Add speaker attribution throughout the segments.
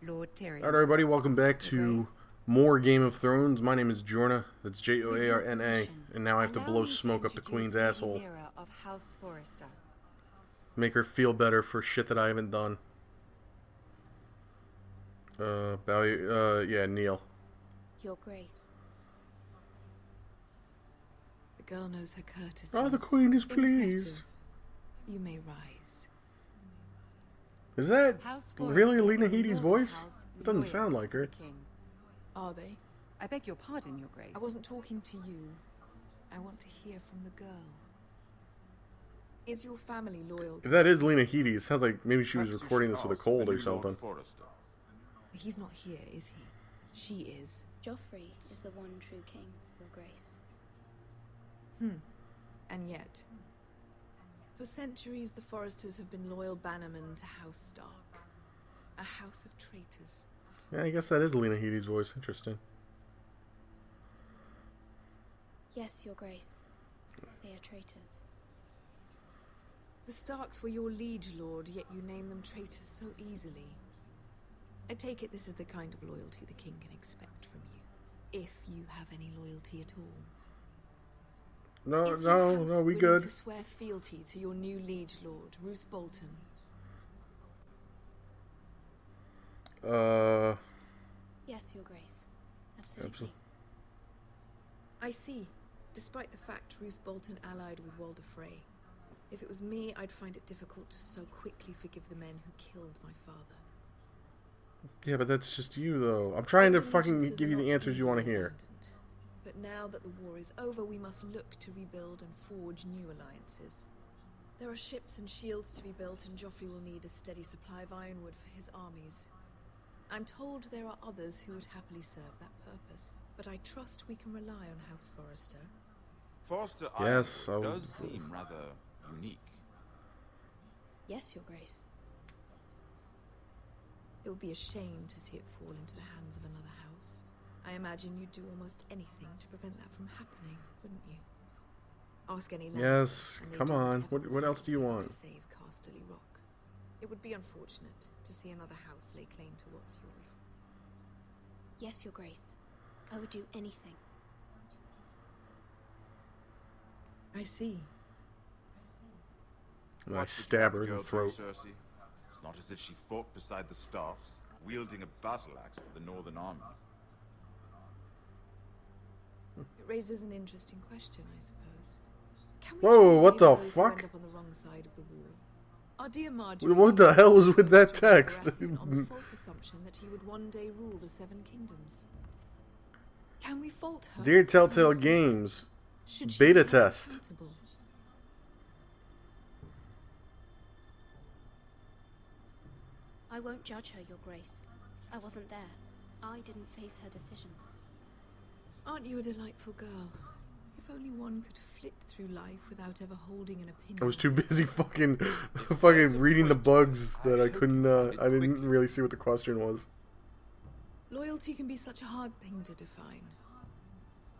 Speaker 1: Lord Tyrion.
Speaker 2: Alright, everybody, welcome back to
Speaker 1: Grace?
Speaker 2: more Game of Thrones. My name is Joarna, that's Joarna, and now I have to blow smoke up the Queen's asshole.
Speaker 1: Of House Forrester.
Speaker 2: Make her feel better for shit that I haven't done. Yeah, Neil.
Speaker 3: Your Grace.
Speaker 1: The girl knows her courtesies.
Speaker 2: Oh, the Queen is pleased.
Speaker 1: Impressive. You may rise.
Speaker 2: Is that
Speaker 1: House
Speaker 2: really
Speaker 1: Forrester
Speaker 2: Lena
Speaker 1: is a
Speaker 2: Headey's
Speaker 1: noble
Speaker 2: voice?
Speaker 1: house
Speaker 2: It doesn't
Speaker 1: loyal
Speaker 2: sound like
Speaker 1: to
Speaker 2: her.
Speaker 1: the king.
Speaker 4: Are they?
Speaker 1: I beg your pardon, Your Grace.
Speaker 4: I wasn't talking to you. I want to hear from the girl. Is your family loyal
Speaker 2: If
Speaker 4: to
Speaker 2: that is Lena Headey, it sounds like maybe she was
Speaker 5: Perhaps you
Speaker 2: recording
Speaker 5: should
Speaker 2: this with a
Speaker 5: ask
Speaker 2: cold
Speaker 5: the
Speaker 2: or
Speaker 5: new Lord
Speaker 2: something.
Speaker 5: Forrester.
Speaker 4: He's not here, is he? She is.
Speaker 3: Joffrey is the one true king, Your Grace.
Speaker 4: And yet, for centuries the Forresters have been loyal bannermen to House Stark. A house of traitors.
Speaker 2: Yeah, I guess that is Lena Headey's voice. Interesting.
Speaker 3: Yes, Your Grace. They are traitors.
Speaker 4: The Starks were your liege lord, yet you name them traitors so easily. I take it this is the kind of loyalty the king can expect from you. If you have any loyalty at all.
Speaker 2: No,
Speaker 4: Is your house
Speaker 2: we
Speaker 4: willing
Speaker 2: good.
Speaker 4: to swear fealty to your new liege lord, Roose Bolton?
Speaker 3: Yes, Your Grace. Absolutely.
Speaker 4: I see. Despite the fact Roose Bolton allied with Walder Frey. If it was me, I'd find it difficult to so quickly forgive the men who killed my father.
Speaker 2: Yeah, but that's just you, though. I'm trying to fucking
Speaker 4: Allegiances
Speaker 2: give you
Speaker 4: are
Speaker 2: the
Speaker 4: not
Speaker 2: answers you want to
Speaker 4: easily
Speaker 2: hear.
Speaker 4: abandoned. But now that the war is over, we must look to rebuild and forge new alliances. There are ships and shields to be built, and Joffrey will need a steady supply of ironwood for his armies. I'm told there are others who would happily serve that purpose, but I trust we can rely on House Forrester.
Speaker 5: Forrester
Speaker 2: Yes,
Speaker 5: Ironwood
Speaker 2: I
Speaker 5: does
Speaker 2: would-
Speaker 5: seem rather unique.
Speaker 3: Yes, Your Grace.
Speaker 4: It would be a shame to see it fall into the hands of another house. I imagine you'd do almost anything to prevent that from happening, wouldn't you? Ask any Lannister,
Speaker 2: Yes,
Speaker 4: and they
Speaker 2: come
Speaker 4: do
Speaker 2: on.
Speaker 4: whatever was
Speaker 2: What else do you
Speaker 4: necessary
Speaker 2: want?
Speaker 4: to save Casterly Rock. It would be unfortunate to see another house lay claim to what's yours.
Speaker 3: Yes, Your Grace. I would do anything.
Speaker 4: I see.
Speaker 2: And I
Speaker 5: What did
Speaker 2: stab her
Speaker 5: the
Speaker 2: in the
Speaker 5: girl through,
Speaker 2: throat.
Speaker 5: Cersei? It's not as if she fought beside the Starks, wielding a battle axe for the Northern Army.
Speaker 4: It raises an interesting question, I suppose. Can we
Speaker 2: Whoa,
Speaker 4: truly
Speaker 2: what the
Speaker 4: blame those who
Speaker 2: fuck?
Speaker 4: end up on the wrong side of the wall? Our dear Marjorie.
Speaker 2: What the hell was with that
Speaker 4: Joffrey
Speaker 2: text?
Speaker 4: Baratheon on the false assumption that he would one day rule the Seven Kingdoms. Can we fault her?
Speaker 2: Dear Telltale
Speaker 4: Honestly,
Speaker 2: Games,
Speaker 4: should she
Speaker 2: beta
Speaker 4: be held
Speaker 2: test.
Speaker 4: accountable?
Speaker 3: I won't judge her, Your Grace. I wasn't there. I didn't face her decisions.
Speaker 4: Aren't you a delightful girl? If only one could flit through life without ever holding an opinion.
Speaker 2: I was too busy fucking reading the bugs that I couldn't, I didn't really see what the question was.
Speaker 4: Loyalty can be such a hard thing to define.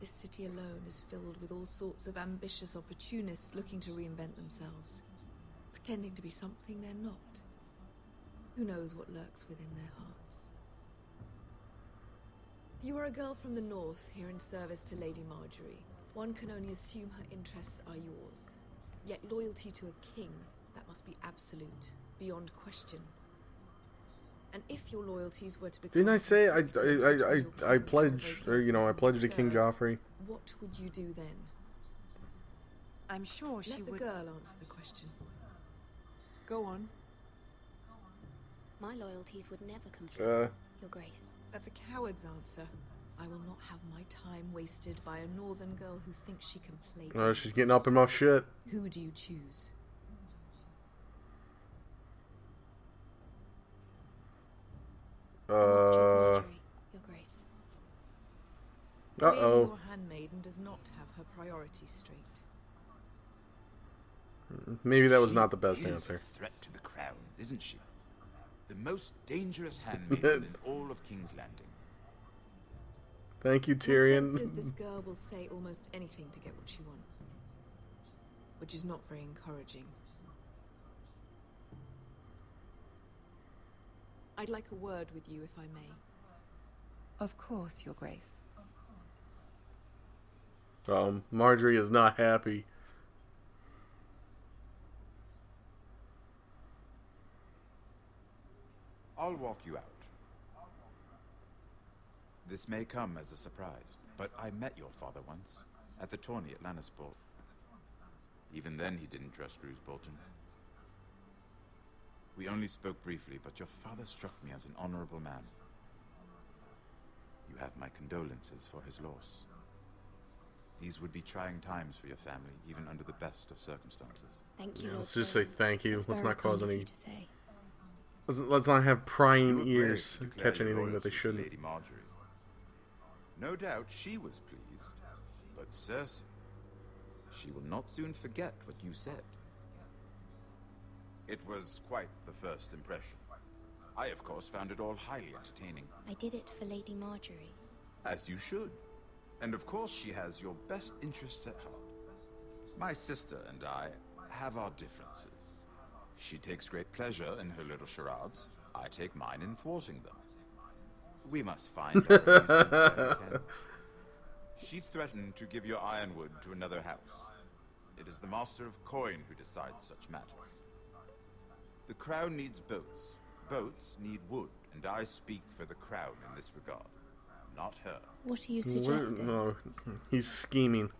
Speaker 4: This city alone is filled with all sorts of ambitious opportunists looking to reinvent themselves, pretending to be something they're not. Who knows what lurks within their hearts? You are a girl from the north, here in service to Lady Marjorie. One can only assume her interests are yours. Yet loyalty to a king, that must be absolute, beyond question. And if your loyalties were to become...
Speaker 2: Didn't I say
Speaker 4: conflicted between your
Speaker 2: I
Speaker 4: king
Speaker 2: pledge,
Speaker 4: and the
Speaker 2: or,
Speaker 4: very
Speaker 2: you know, I
Speaker 4: person
Speaker 2: pledged to
Speaker 4: you
Speaker 2: King
Speaker 4: serve,
Speaker 2: Joffrey?
Speaker 4: what would you do then?
Speaker 1: I'm sure she
Speaker 4: Let the
Speaker 1: would.
Speaker 4: girl answer the question. Go on.
Speaker 3: My loyalties would never conflict, Your Grace.
Speaker 4: That's a coward's answer. I will not have my time wasted by a northern girl who thinks she can play
Speaker 2: Oh, she's
Speaker 4: games.
Speaker 2: getting up in my shit.
Speaker 4: Who do you choose?
Speaker 3: I must choose Marjorie, Your Grace.
Speaker 4: Clearly
Speaker 2: Uh-oh.
Speaker 4: your handmaiden does not have her priorities straight.
Speaker 2: Maybe that was not the
Speaker 5: She
Speaker 2: best
Speaker 5: is
Speaker 2: answer.
Speaker 5: a threat to the crown, isn't she? The most dangerous handmaiden in all of King's Landing.
Speaker 2: Thank you,
Speaker 4: My
Speaker 2: Tyrion.
Speaker 4: sense is this girl will say almost anything to get what she wants. Which is not very encouraging. I'd like a word with you, if I may.
Speaker 1: Of course, Your Grace.
Speaker 2: Marjorie is not happy.
Speaker 5: I'll walk you out. This may come as a surprise, but I met your father once, at the tourney at Lannisport. Even then he didn't trust Roose Bolton. We only spoke briefly, but your father struck me as an honorable man. You have my condolences for his loss. These would be trying times for your family, even under the best of circumstances.
Speaker 3: Thank you,
Speaker 2: Yeah,
Speaker 3: Lord
Speaker 2: let's just say
Speaker 3: Tyrion.
Speaker 2: thank you.
Speaker 3: That's
Speaker 2: Let's
Speaker 3: very
Speaker 2: not cause
Speaker 3: kind of
Speaker 2: any.
Speaker 3: you to say.
Speaker 2: Let's not have prying
Speaker 5: You were brave
Speaker 2: ears
Speaker 5: to declare
Speaker 2: catch
Speaker 5: your
Speaker 2: anything that they
Speaker 5: loyalty to
Speaker 2: shouldn't.
Speaker 5: Lady Marjorie. No doubt she was pleased, but Cersei, she will not soon forget what you said. It was quite the first impression. I, of course, found it all highly entertaining.
Speaker 3: I did it for Lady Marjorie.
Speaker 5: As you should. And of course she has your best interests at heart. My sister and I have our differences. She takes great pleasure in her little charades. I take mine in thwarting them. We must find our amusement where we can. She threatened to give your ironwood to another house. It is the Master of Coin who decides such matters. The crown needs boats. Boats need wood, and I speak for the crown in this regard, not her.
Speaker 3: What are you suggesting?
Speaker 2: No, he's scheming.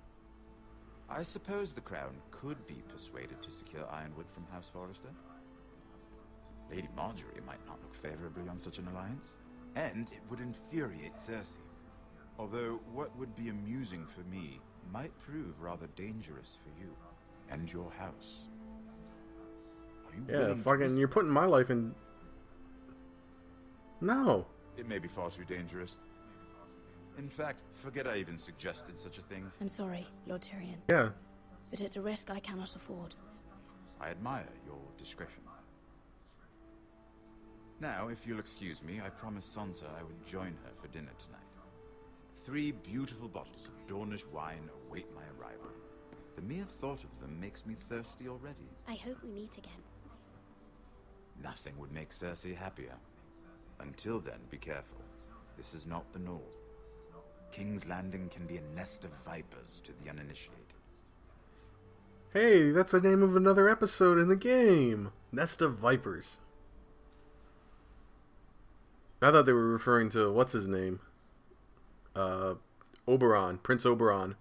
Speaker 5: I suppose the crown could be persuaded to secure ironwood from House Forrester. Lady Marjorie might not look favorably on such an alliance, and it would infuriate Cersei. Although what would be amusing for me might prove rather dangerous for you and your house. Are you
Speaker 2: Yeah,
Speaker 5: willing to
Speaker 2: fucking,
Speaker 5: risk
Speaker 2: you're putting my life in. No.
Speaker 5: It may be far too dangerous. In fact, forget I even suggested such a thing.
Speaker 3: I'm sorry, Lord Tyrion,
Speaker 2: Yeah.
Speaker 3: but it's a risk I cannot afford.
Speaker 5: I admire your discretion. Now, if you'll excuse me, I promised Sansa I would join her for dinner tonight. 3 beautiful bottles of Dornish wine await my arrival. The mere thought of them makes me thirsty already.
Speaker 3: I hope we meet again.
Speaker 5: Nothing would make Cersei happier. Until then, be careful. This is not the North. King's Landing can be a nest of vipers to the uninitiated.
Speaker 2: Hey, that's the name of another episode in the game. Nest of Vipers. I thought they were referring to, what's his name? Oberon. Prince Oberon.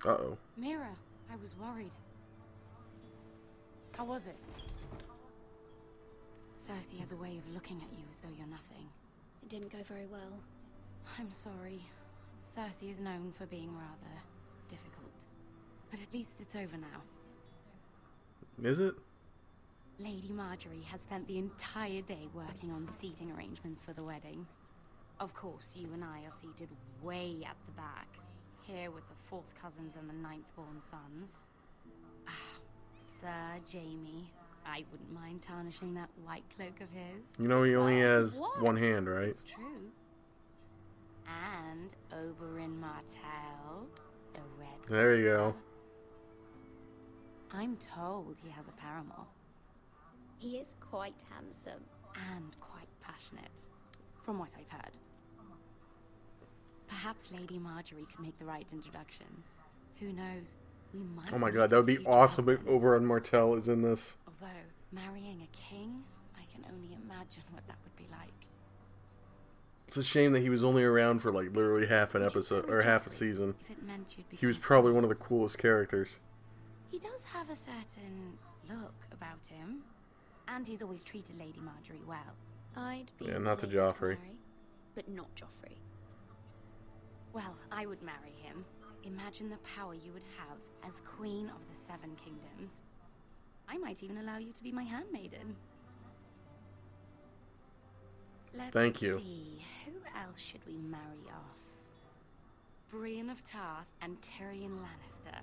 Speaker 2: Uh-oh.
Speaker 6: Mira, I was worried. How was it? Cersei has a way of looking at you as though you're nothing.
Speaker 3: It didn't go very well.
Speaker 6: I'm sorry. Cersei is known for being rather difficult. But at least it's over now.
Speaker 2: Is it?
Speaker 6: Lady Marjorie has spent the entire day working on seating arrangements for the wedding. Of course, you and I are seated way at the back, here with the 4th cousins and the 9th-born sons. Sir Jaime, I wouldn't mind tarnishing that white cloak of his.
Speaker 2: You know he only has
Speaker 6: What?
Speaker 2: one hand, right?
Speaker 6: It's true. And Oberyn Martell, the Red
Speaker 2: There you go.
Speaker 6: Walker. I'm told he has a paramour.
Speaker 3: He is quite handsome.
Speaker 6: And quite passionate, from what I've heard. Perhaps Lady Marjorie could make the right introductions. Who knows? We might.
Speaker 2: Oh my
Speaker 6: meet
Speaker 2: god, that would be
Speaker 6: future
Speaker 2: awesome if
Speaker 6: husbands.
Speaker 2: Oberyn Martell is in this.
Speaker 6: Although, marrying a king, I can only imagine what that would be like.
Speaker 2: It's a shame that he was only around for like literally half an
Speaker 6: You should
Speaker 2: episode,
Speaker 6: marry
Speaker 2: or half a
Speaker 6: Joffrey,
Speaker 2: season.
Speaker 6: If it meant you'd
Speaker 2: He was
Speaker 6: become
Speaker 2: probably
Speaker 6: king.
Speaker 2: one of the coolest characters.
Speaker 6: He does have a certain look about him. And he's always treated Lady Marjorie well.
Speaker 3: I'd be
Speaker 2: Yeah, not to
Speaker 3: willing
Speaker 2: Joffrey.
Speaker 3: marry, but not Joffrey.
Speaker 6: Well, I would marry him. Imagine the power you would have as Queen of the 7 Kingdoms. I might even allow you to be my handmaiden. Let's
Speaker 2: Thank you.
Speaker 6: see, who else should we marry off? Brienne of Tarth and Tyrion Lannister.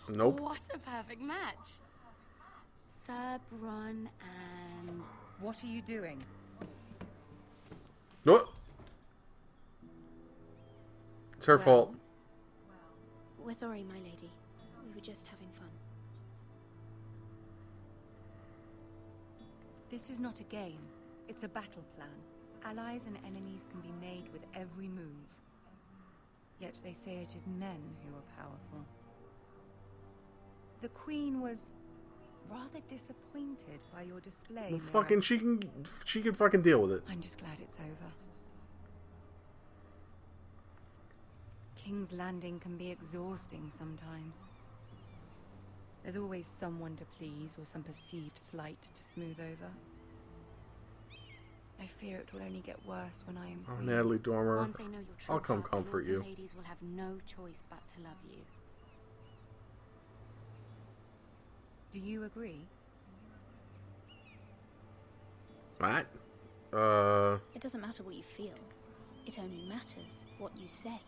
Speaker 2: Nope.
Speaker 6: What a perfect match. Sir Bronn and...
Speaker 1: What are you doing?
Speaker 2: No. It's her
Speaker 6: Well,
Speaker 2: fault.
Speaker 3: We're sorry, my lady. We were just having fun.
Speaker 1: This is not a game. It's a battle plan. Allies and enemies can be made with every move. Yet they say it is men who are powerful. The Queen was rather disappointed by your display.
Speaker 2: Well,
Speaker 1: Mira.
Speaker 2: fucking, she can fucking deal with it.
Speaker 1: I'm just glad it's over. King's Landing can be exhausting sometimes. There's always someone to please or some perceived slight to smooth over. I fear it will only get worse when I am
Speaker 2: Oh,
Speaker 1: queen.
Speaker 2: Natalie Dormer,
Speaker 6: Once they know your true
Speaker 2: I'll come
Speaker 6: heart,
Speaker 2: comfort
Speaker 6: lords and
Speaker 2: you.
Speaker 6: ladies will have no choice but to love you.
Speaker 1: Do you agree?
Speaker 2: What?
Speaker 3: It doesn't matter what you feel. It only matters what you say.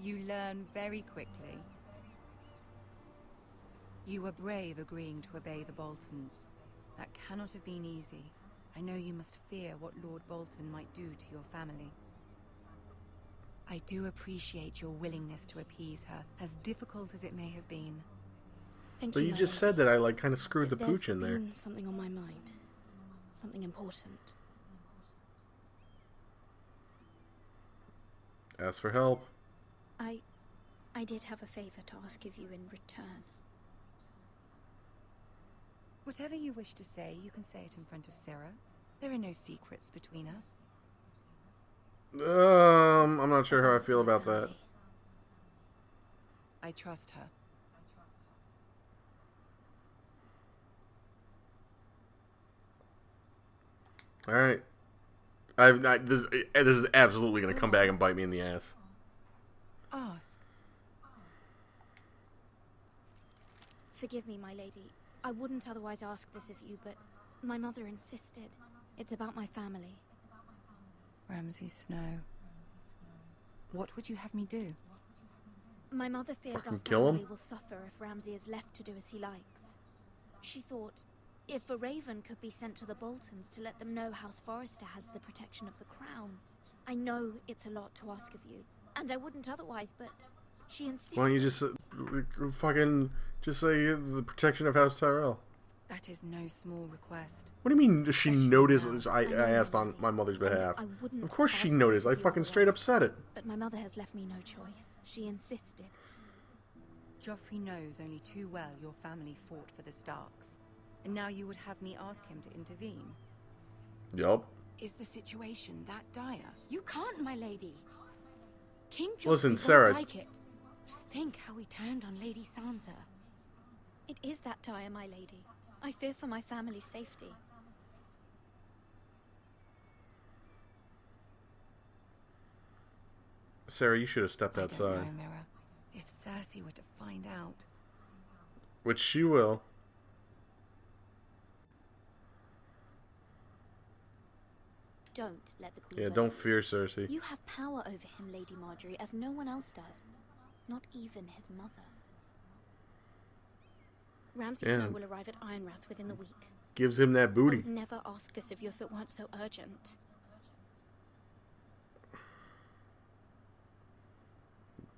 Speaker 1: You learn very quickly. You were brave agreeing to obey the Boltons. That cannot have been easy. I know you must fear what Lord Bolton might do to your family. I do appreciate your willingness to appease her, as difficult as it may have been.
Speaker 3: Thank
Speaker 2: But you
Speaker 3: my
Speaker 2: just
Speaker 3: lady.
Speaker 2: said that I like kind of screwed the
Speaker 3: There's
Speaker 2: pooch in there.
Speaker 3: been something on my mind. Something important.
Speaker 2: Ask for help.
Speaker 3: I did have a favor to ask of you in return.
Speaker 1: Whatever you wish to say, you can say it in front of Sarah. There are no secrets between us.
Speaker 2: I'm not sure how I feel about that.
Speaker 3: Family.
Speaker 1: I trust her.
Speaker 2: All right. This is absolutely gonna come back and bite me in the ass.
Speaker 1: Ask.
Speaker 3: Forgive me, my lady. I wouldn't otherwise ask this of you, but my mother insisted. It's about my family.
Speaker 1: Ramsay Snow. What would you have me do?
Speaker 3: My mother fears
Speaker 2: Fucking
Speaker 3: our
Speaker 2: kill him?
Speaker 3: family will suffer if Ramsay is left to do as he likes. She thought if a raven could be sent to the Boltons to let them know House Forrester has the protection of the crown. I know it's a lot to ask of you, and I wouldn't otherwise, but she insisted.
Speaker 2: Why don't you just fucking just say the protection of House Tyrell?
Speaker 1: That is no small request.
Speaker 2: What do you mean? Does she
Speaker 1: Especially
Speaker 2: notice?
Speaker 1: now.
Speaker 2: I asked on my mother's
Speaker 3: And
Speaker 2: behalf.
Speaker 3: I wouldn't
Speaker 2: Of course she
Speaker 3: ask
Speaker 2: noticed.
Speaker 3: this
Speaker 2: I
Speaker 3: of you
Speaker 2: fucking straight up
Speaker 3: otherwise.
Speaker 2: said it.
Speaker 3: But my mother has left me no choice. She insisted.
Speaker 1: Joffrey knows only too well your family fought for the Starks. And now you would have me ask him to intervene.
Speaker 2: Yup.
Speaker 1: Is the situation that dire?
Speaker 6: You can't, my lady. King Joffrey
Speaker 2: Listen,
Speaker 6: won't
Speaker 2: Sarah.
Speaker 6: like it. Just think how he turned on Lady Sansa.
Speaker 3: It is that dire, my lady. I fear for my family's safety.
Speaker 2: Sarah, you should have stepped
Speaker 1: I don't
Speaker 2: outside.
Speaker 1: know, Mira. If Cersei were to find out.
Speaker 2: Which she will.
Speaker 3: Don't let the Queen
Speaker 2: Yeah,
Speaker 3: know.
Speaker 2: don't fear Cersei.
Speaker 3: You have power over him, Lady Marjorie, as no one else does. Not even his mother. Ramsay
Speaker 2: Yeah.
Speaker 3: Snow will arrive at Ironrath within the week.
Speaker 2: Gives him that
Speaker 3: I
Speaker 2: booty.
Speaker 3: would never ask this of you if it weren't so urgent.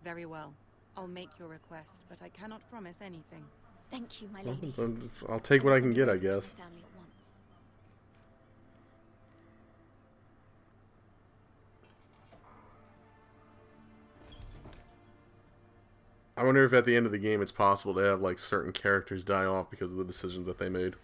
Speaker 1: Very well. I'll make your request, but I cannot promise anything.
Speaker 3: Thank you, my lady.
Speaker 2: I'll take what I can get, I
Speaker 3: send you over to
Speaker 2: guess.
Speaker 3: my family at once.
Speaker 2: I wonder if at the end of the game it's possible to have like certain characters die off because of the decisions that they made.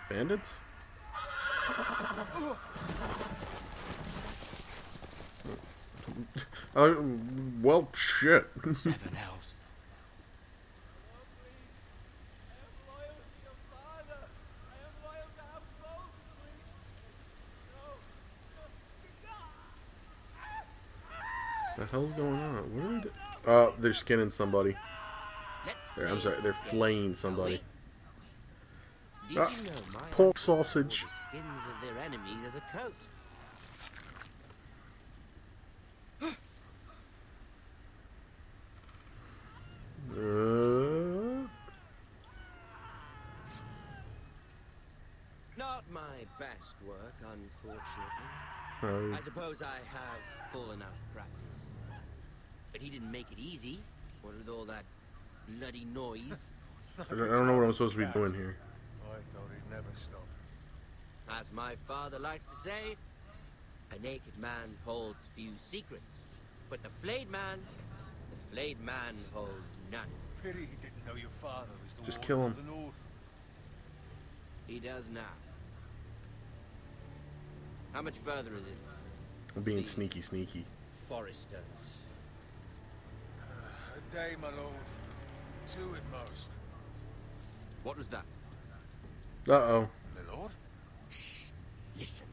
Speaker 2: Bandits? Well, shit.
Speaker 7: Seven hells.
Speaker 2: What the hell's going on? What are they doing? They're skinning somebody. I'm sorry, they're flaying somebody.
Speaker 7: Did you
Speaker 2: Ah,
Speaker 7: know my
Speaker 2: pork
Speaker 7: ancestors wore
Speaker 2: sausage.
Speaker 7: the skins of their enemies as a coat?
Speaker 2: Uh,
Speaker 7: No! Not my best work, unfortunately.
Speaker 2: Oh,
Speaker 7: I suppose I have fallen out of practice. But he didn't make it easy. What with all that bloody noise?
Speaker 2: I don't know what I'm supposed to be doing here.
Speaker 8: I thought he'd never stop.
Speaker 7: As my father likes to say, a naked man holds few secrets. But the flayed man holds none.
Speaker 8: Pity he didn't know your father was the
Speaker 2: Just
Speaker 8: warden
Speaker 2: kill
Speaker 8: of
Speaker 2: him.
Speaker 8: the North.
Speaker 7: He does now. How much further is it?
Speaker 2: I'm being
Speaker 7: These
Speaker 2: sneaky.
Speaker 7: Foresters.
Speaker 8: A day, my lord. 2 at most.
Speaker 7: What was that?
Speaker 2: Uh-oh.
Speaker 8: My lord?
Speaker 7: Shh. Listen.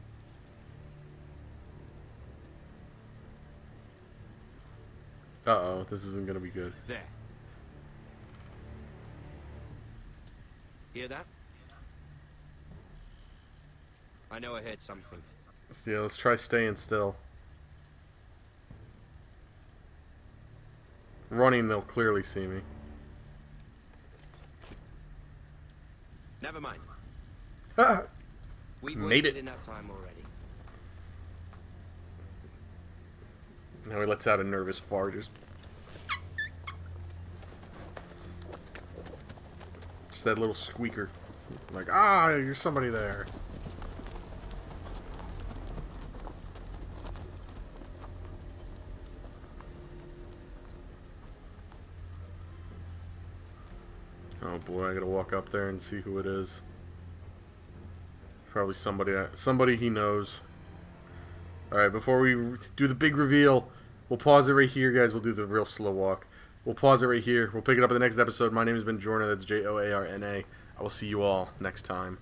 Speaker 2: Uh-oh. This isn't gonna be good.
Speaker 7: There. Hear that? I know I heard something.
Speaker 2: Yeah, let's try staying still. Running, they'll clearly see me.
Speaker 7: Never mind.
Speaker 2: Ah!
Speaker 7: We've
Speaker 2: Made
Speaker 7: wasted
Speaker 2: it.
Speaker 7: enough time already.
Speaker 2: Now he lets out a nervous fart. Just that little squeaker. Like, ah, you're somebody there. Oh boy, I gotta walk up there and see who it is. Probably somebody he knows. Alright, before we do the big reveal, we'll pause it right here, guys. We'll do the real slow walk. We'll pause it right here. We'll pick it up in the next episode. My name has been Joarna. That's Joarna. I will see you all next time.